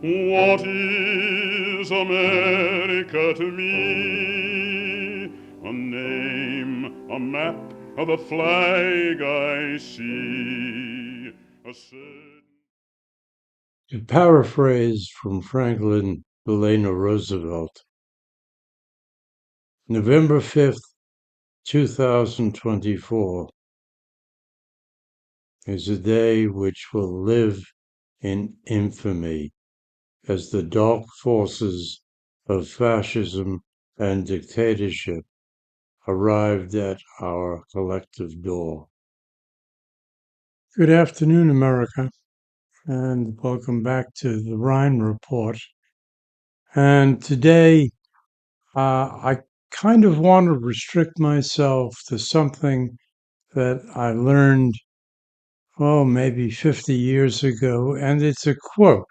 What is America to me? A name, a map, the flag I see. To paraphrase from Franklin Delano Roosevelt, November 5th, 2024 is a day which will live in infamy as the dark forces of fascism and dictatorship arrived at our collective door. Good afternoon, America, and welcome back to the Rhine Report. And today, I kind of want to restrict myself to something that I learned, maybe 50 years ago. And it's a quote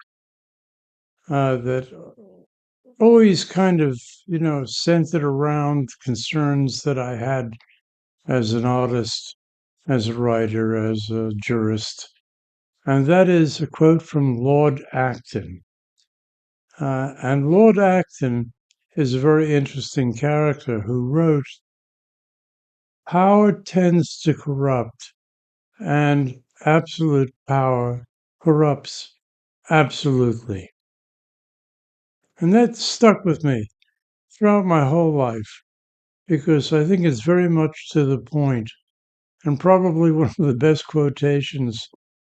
that always kind of, centered around concerns that I had as an artist, as a writer, as a jurist. And that is a quote from Lord Acton. And Lord Acton is a very interesting character who wrote, "Power tends to corrupt, and absolute power corrupts absolutely." And that stuck with me throughout my whole life because I think it's very much to the point and probably one of the best quotations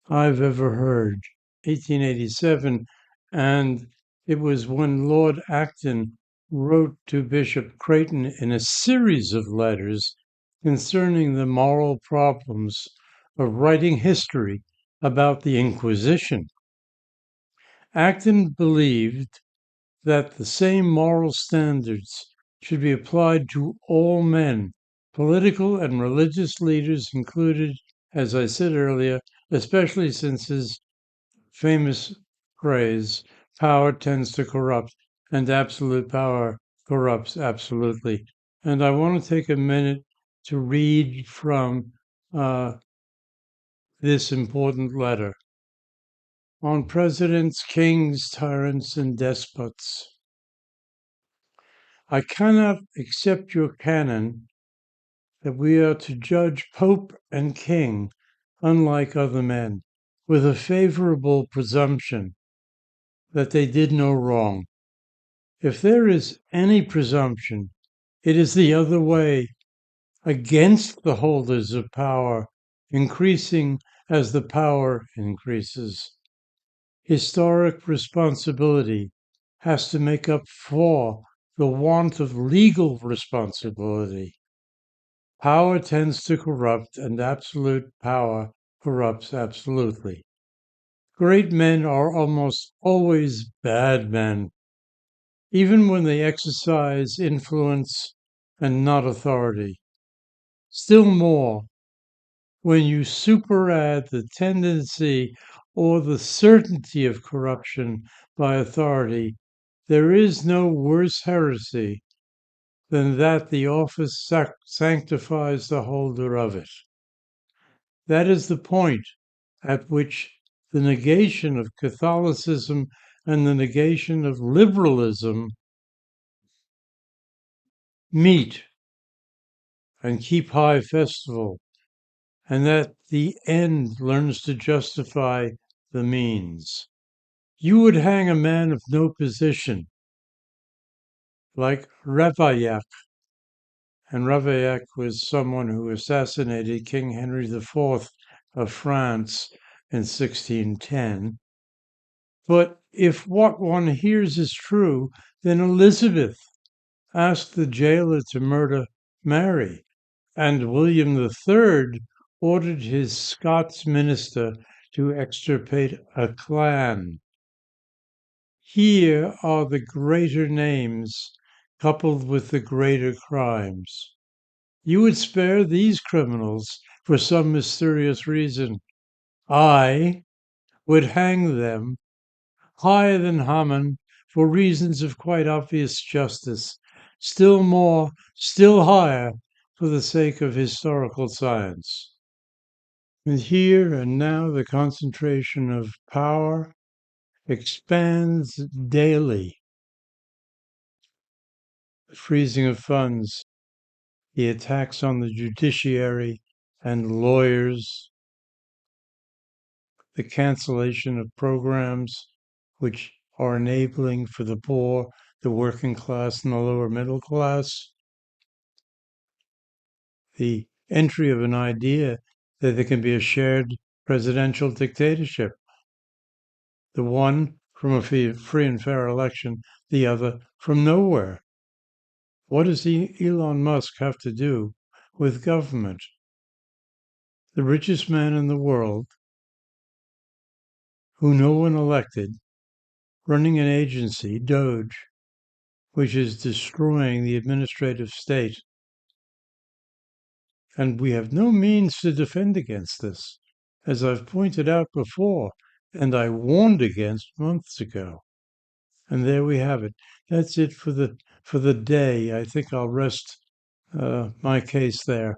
I've ever heard. 1887, and it was when Lord Acton wrote to Bishop Creighton in a series of letters concerning the moral problems of writing history about the Inquisition. Acton believed that the same moral standards should be applied to all men, political and religious leaders included, as I said earlier, especially since his famous phrase, "Power tends to corrupt, and absolute power corrupts absolutely." And I want to take a minute to read from this important letter on presidents, kings, tyrants, and despots. I cannot accept your canon that we are to judge Pope and King unlike other men, with a favorable presumption that they did no wrong. If there is any presumption, it is the other way, against the holders of power, increasing as the power increases. Historic responsibility has to make up for the want of legal responsibility. Power tends to corrupt, and absolute power corrupts absolutely. Great men are almost always bad men, even when they exercise influence and not authority. Still more, when you superadd the tendency or the certainty of corruption by authority, there is no worse heresy than that the office sanctifies the holder of it. That is the point at which the negation of Catholicism and the negation of liberalism meet and keep high festival, and that the end learns to justify the means. You would hang a man of no position, like Ravaillac, and Ravaillac was someone who assassinated King Henry IV of France in 1610. But if what one hears is true, then Elizabeth asked the jailer to murder Mary, and William III ordered his Scots minister to extirpate a clan. Here are the greater names coupled with the greater crimes. You would spare these criminals for some mysterious reason. I would hang them higher than Haman for reasons of quite obvious justice, still more, still higher for the sake of historical science. And here and now, the concentration of power expands daily. The freezing of funds, the attacks on the judiciary and lawyers, the cancellation of programs which are enabling for the poor, the working class, and the lower middle class, the entry of an idea that there can be a shared presidential dictatorship, the one from a free and fair election, the other from nowhere. What does Elon Musk have to do with government? The richest man in the world, who no one elected, running an agency, Doge, which is destroying the administrative state. And we have no means to defend against this, as I've pointed out before, and I warned against months ago. And there we have it. That's it for the day. I think I'll rest my case there.